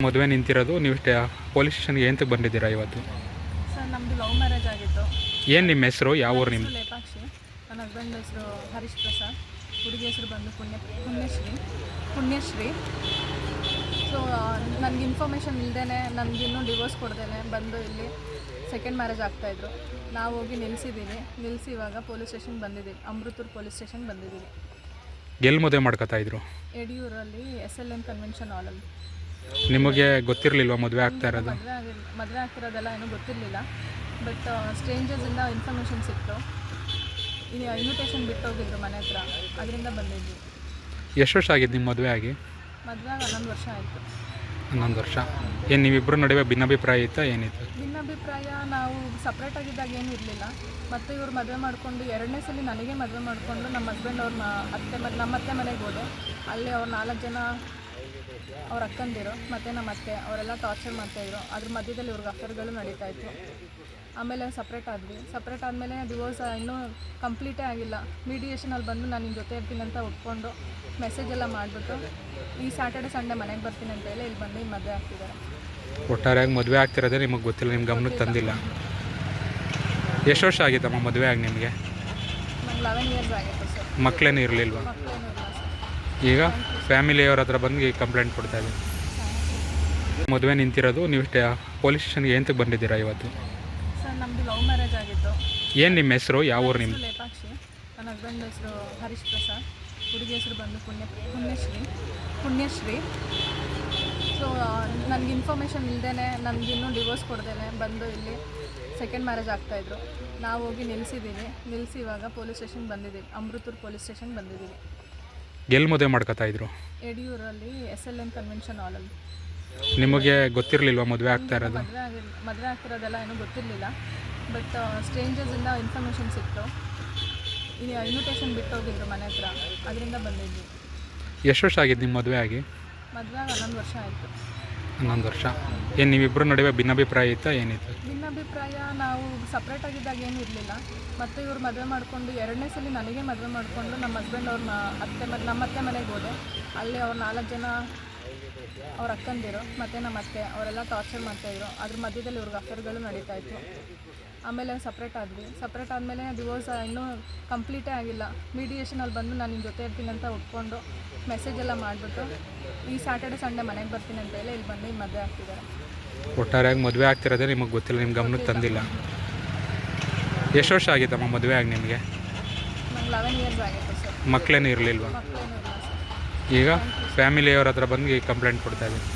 ಮದುವೆ ನಿಂತಿರೋದು ನೀವು ಪೊಲೀಸ್ ಸ್ಟೇಷನ್ಗೆ ಏನಕ್ಕೆ ಬಂದಿದ್ದೀರಾ ಇವತ್ತು? ಸರ್ ನಮ್ಮದು ಲವ್ ಮ್ಯಾರೇಜ್ ಆಗಿತ್ತು. ಏನು ನಿಮ್ಮ ಹೆಸರು? ಯಾವ ಊರು ನಿಮ್ಮ? ಲೇಪಾಕ್ಷಿ. ನನ್ನ ಹಸ್ಬೆಂಡ್ ಹೆಸರು ಹರೀಶ್ ಪ್ರಸಾದ್. ಹುಡುಗಿ ಹೆಸರು ಬಂದು ಪುಣ್ಯಶ್ರೀ. ಸೊ ನನಗೆ ಇನ್ಫಾರ್ಮೇಷನ್ ಇಲ್ಲದೇ ನನಗಿನ್ನೂ ಡಿವೋರ್ಸ್ ಕೊಡ್ದೇನೆ ಬಂದು ಇಲ್ಲಿ ಸೆಕೆಂಡ್ ಮ್ಯಾರೇಜ್ ಆಗ್ತಾಯಿದ್ರು. ನಾವು ಹೋಗಿ ನಿಲ್ಲಿಸಿ ಇವಾಗ ಪೊಲೀಸ್ ಸ್ಟೇಷನ್ಗೆ ಬಂದಿದ್ದೀವಿ. ಅಮೃತೂರು ಪೊಲೀಸ್ ಸ್ಟೇಷನ್ಗೆ ಬಂದಿದ್ದೀವಿ. ಎಲ್ಲಿ ಮದುವೆ ಮಾಡ್ಕೊತಾ ಇದ್ರು? ಯಡಿಯೂರಲ್ಲಿ SLM ಕನ್ವೆನ್ಷನ್ ಹಾಲಲ್ಲಿ. ನಿಮಗೆ ಗೊತ್ತಿರಲಿಲ್ವಾ ಮದುವೆ ಆಗ್ತಾ ಇರೋದು? ಮದುವೆ ಆಗ್ತಿರೋದೆಲ್ಲ ಏನೂ ಗೊತ್ತಿರಲಿಲ್ಲ. ಬಟ್ ಸ್ಟ್ರೇಂಜರ್ಸಿಂದ ಇನ್ಫಾರ್ಮೇಷನ್ ಸಿಕ್ತು. ಇನ್ವಿಟೇಷನ್ ಬಿಟ್ಟು ಹೋಗಿದ್ರು ಮನೆ ಹತ್ರ, ಅದರಿಂದ ಬಂದಿದ್ವಿ. ಎಷ್ಟು ವರ್ಷ ಆಗಿದ್ದು ನಿಮ್ಮ ಮದುವೆ ಆಗಿ? ಮದುವೆ 11 ವರ್ಷ ಆಯಿತು. 11 ವರ್ಷ. ಏನು ನೀವಿಬ್ಬರ ನಡುವೆ ಭಿನ್ನಾಭಿಪ್ರಾಯ ಇತ್ತಾ ಏನಿತ್ತು? ಭಿನ್ನಾಭಿಪ್ರಾಯ ನಾವು ಸಪ್ರೇಟಾಗಿದ್ದಾಗ ಏನೂ ಇರಲಿಲ್ಲ. ಮತ್ತು ಇವ್ರು ಮದುವೆ ಮಾಡಿಕೊಂಡು 2ನೇ ಸಲ ನನಗೆ ಮದುವೆ ಮಾಡಿಕೊಂಡು ನಮ್ಮ ಹಸ್ಬೆಂಡ್ ಅವ್ರ ನಮ್ಮ ಅತ್ತೆ ಮನೆಗೆ ಹೋದೆ. ಅಲ್ಲಿ ಅವ್ರು 4 ಜನ ಅವ್ರ ಅಕ್ಕಂದಿರು ಮತ್ತು ನಮ್ಮ ಅತ್ತೆ ಅವರೆಲ್ಲ ಟಾರ್ಚರ್ ಮಾಡ್ತಾಯಿದ್ರು. ಅದ್ರ ಮಧ್ಯದಲ್ಲಿ ಇವ್ರಿಗೆ ಅಫೇರ್ಗಳು ನಡೀತಾಯಿತ್ತು. ಆಮೇಲೆ ಸಪ್ರೇಟ್ ಆದಮೇಲೆ ಡಿವೋರ್ಸ್ ಇನ್ನೂ ಕಂಪ್ಲೀಟೇ ಆಗಿಲ್ಲ. ಮೀಡಿಯೇಷನಲ್ಲಿ ಬಂದು ನಾನು ನಿನ್ನ ಜೊತೆ ಇರ್ತೀನಿ ಅಂತ ಒಪ್ಕೊಂಡು ಮೆಸೇಜ್ ಎಲ್ಲ ಮಾಡಿಬಿಟ್ಟು ಈ ಸ್ಯಾಟರ್ಡೆ ಸಂಡೇ ಮನೆಗೆ ಬರ್ತೀನಿ ಅಂತ ಹೇಳಿ ಇಲ್ಲಿ ಬಂದು ಮದುವೆ ಆಗ್ತಿದ್ದಾರೆ. ಒಟ್ಟಾರೆಯಾಗಿ ಮದುವೆ ಆಗ್ತಿರೋದೇ ನಿಮಗೆ ಗೊತ್ತಿಲ್ಲ, ನಿಮ್ಮ ಗಮನಕ್ಕೆ ತಂದಿಲ್ಲ. ಎಷ್ಟು ವರ್ಷ ಆಗಿತ್ತಮ್ಮ ಮದುವೆ ಆಗಿ ನಿಮಗೆ? ನಂಗೆ 11 ಇಯರ್ಸ್ ಆಗಿತ್ತು ಸರ್. ಮಕ್ಕಳೇನು ಇರಲಿಲ್ವಾ? ಮಕ್ಕಳೇನೂ ಇಲ್ಲ ಸರ್. ಈಗ ಫ್ಯಾಮಿಲಿಯವ್ರ ಹತ್ರ ಬಂದು ಕಂಪ್ಲೇಂಟ್ ಕೊಡ್ತಾ ಇದ್ದೀವಿ. ಮದುವೆ ನಿಂತಿರೋದು ನೀವು ಪೊಲೀಸ್ ಸ್ಟೇಷನ್ಗೆ ಏನಕ್ಕೆ ಬಂದಿದ್ದೀರಾ ಇವತ್ತು? ಸರ್ ನಮ್ಮದು ಲವ್ ಮ್ಯಾರೇಜ್ ಆಗಿತ್ತು. ಏನು ನಿಮ್ಮ ಹೆಸರು? ಯಾವ ಊರು ನಿಮ್ಮ? ಲೇಪಾಕ್ಷಿ. ನನ್ನ ಹಸ್ಬೆಂಡ್ ಹೆಸರು ಹರೀಶ್ ಪ್ರಸಾದ್. ಹುಡುಗಿ ಹೆಸರು ಬಂದು ಪುಣ್ಯಶ್ರೀ. ಸೊ ನನಗೆ ಇನ್ಫಾರ್ಮೇಷನ್ ಇಲ್ಲದೇ ನನಗಿನ್ನೂ ಡಿವೋರ್ಸ್ ಕೊಡ್ದೇನೆ ಬಂದು ಇಲ್ಲಿ ಸೆಕೆಂಡ್ ಮ್ಯಾರೇಜ್ ಆಗ್ತಾಯಿದ್ರು. ನಾವು ಹೋಗಿ ನಿಲ್ಲಿಸಿ ಇವಾಗ ಪೊಲೀಸ್ ಸ್ಟೇಷನ್ಗೆ ಬಂದಿದ್ದೀವಿ. ಅಮೃತೂರು ಪೊಲೀಸ್ ಸ್ಟೇಷನ್ಗೆ ಬಂದಿದ್ದೀವಿ. ಎಲ್ಲಿ ಮದುವೆ ಮಾಡ್ಕೊತಾ ಇದ್ರು? ಯಡಿಯೂರಲ್ಲಿ SLM ಕನ್ವೆನ್ಷನ್ ಹಾಲಲ್ಲಿ. ನಿಮಗೆ ಗೊತ್ತಿರಲಿಲ್ವಾ ಮದುವೆ ಆಗ್ತಾ ಇರೋದು? ಮದುವೆ ಆಗ್ತಿರೋದೆಲ್ಲ ಏನೂ ಗೊತ್ತಿರಲಿಲ್ಲ. ಬಟ್ ಸ್ಟ್ರೇಂಜರ್ಸಿಂದ ಇನ್ಫಾರ್ಮೇಷನ್ ಸಿಕ್ತು. ಇನ್ವಿಟೇಷನ್ ಬಿಟ್ಟು ಹೋಗಿದ್ರು ಮನೆ ಹತ್ರ, ಅದರಿಂದ ಬಂದಿದ್ವಿ. ಎಷ್ಟು ವರ್ಷ ಆಗಿದ್ದು ನಿಮ್ಮ ಮದುವೆ ಆಗಿ? ಮದುವೆ 11 ವರ್ಷ ಆಯಿತು. 11 ವರ್ಷ. ಏನು ನೀವಿಬ್ಬರ ನಡುವೆ ಭಿನ್ನಾಭಿಪ್ರಾಯ ಇತ್ತಾ ಏನಿತ್ತು? ಭಿನ್ನಾಭಿಪ್ರಾಯ ನಾವು ಸಪ್ರೇಟಾಗಿದ್ದಾಗ ಏನೂ ಇರಲಿಲ್ಲ. ಮತ್ತು ಇವ್ರು ಮದುವೆ ಮಾಡಿಕೊಂಡು 2ನೇ ಸಲ ನನಗೆ ಮದುವೆ ಮಾಡಿಕೊಂಡು ನಮ್ಮ ಹಸ್ಬೆಂಡ್ ನಮ್ಮ ಅತ್ತೆ ಮನೆಗೆ ಹೋದೆ. ಅಲ್ಲಿ ಅವ್ರು 4 ಜನ ಅವ್ರ ಅಕ್ಕಂದಿರು ಮತ್ತು ನಮ್ಮ ಅತ್ತೆ ಅವರೆಲ್ಲ ಟಾರ್ಚರ್ ಮಾಡ್ತಾಯಿದ್ರು. ಅದ್ರ ಮಧ್ಯದಲ್ಲಿ ಇವ್ರಿಗೆ ಅಫೇರ್ಗಳು ನಡೀತಾಯಿತ್ತು. ಆಮೇಲೆ ಸಪ್ರೇಟ್ ಆದಮೇಲೆ ಡಿವೋರ್ಸ್ ಇನ್ನೂ ಕಂಪ್ಲೀಟೇ ಆಗಿಲ್ಲ. ಮೀಡಿಯೇಷನಲ್ಲಿ ಬಂದು ನಾನು ನಿನ್ನ ಜೊತೆ ಇರ್ತೀನಿ ಅಂತ ಒಪ್ಕೊಂಡು ಮೆಸೇಜ್ ಎಲ್ಲ ಮಾಡಿಬಿಟ್ಟು ಈ ಸ್ಯಾಟರ್ಡೆ ಸಂಡೇ ಮನೆಗೆ ಬರ್ತೀನಿ ಅಂತ ಹೇಳಿ ಇಲ್ಲಿ ಬಂದು ಮದುವೆ ಆಗ್ತಿದ್ದಾರೆ. ಒಟ್ಟಾರೆಯಾಗಿ ಮದುವೆ ಆಗ್ತಿರೋದೇ ನಿಮಗೆ ಗೊತ್ತಿಲ್ಲ, ನಿಮ್ಮ ಗಮನಕ್ಕೆ ತಂದಿಲ್ಲ. ಎಷ್ಟು ವರ್ಷ ಆಗಿತ್ತಮ್ಮ ಮದುವೆ ಆಗಿ ನಿಮಗೆ? ನಂಗೆ 11 ಇಯರ್ಸ್ ಆಗಿತ್ತು ಸರ್. ಮಕ್ಕಳೇನು ಇರಲಿಲ್ವಾ? ಮಕ್ಕಳೇನೂ ಇಲ್ಲ ಸರ್. ಈಗ ಫ್ಯಾಮಿಲಿಯವ್ರ ಹತ್ರ ಬಂದು ಕಂಪ್ಲೇಂಟ್ ಕೊಡ್ತಾ ಇದ್ದೀವಿ.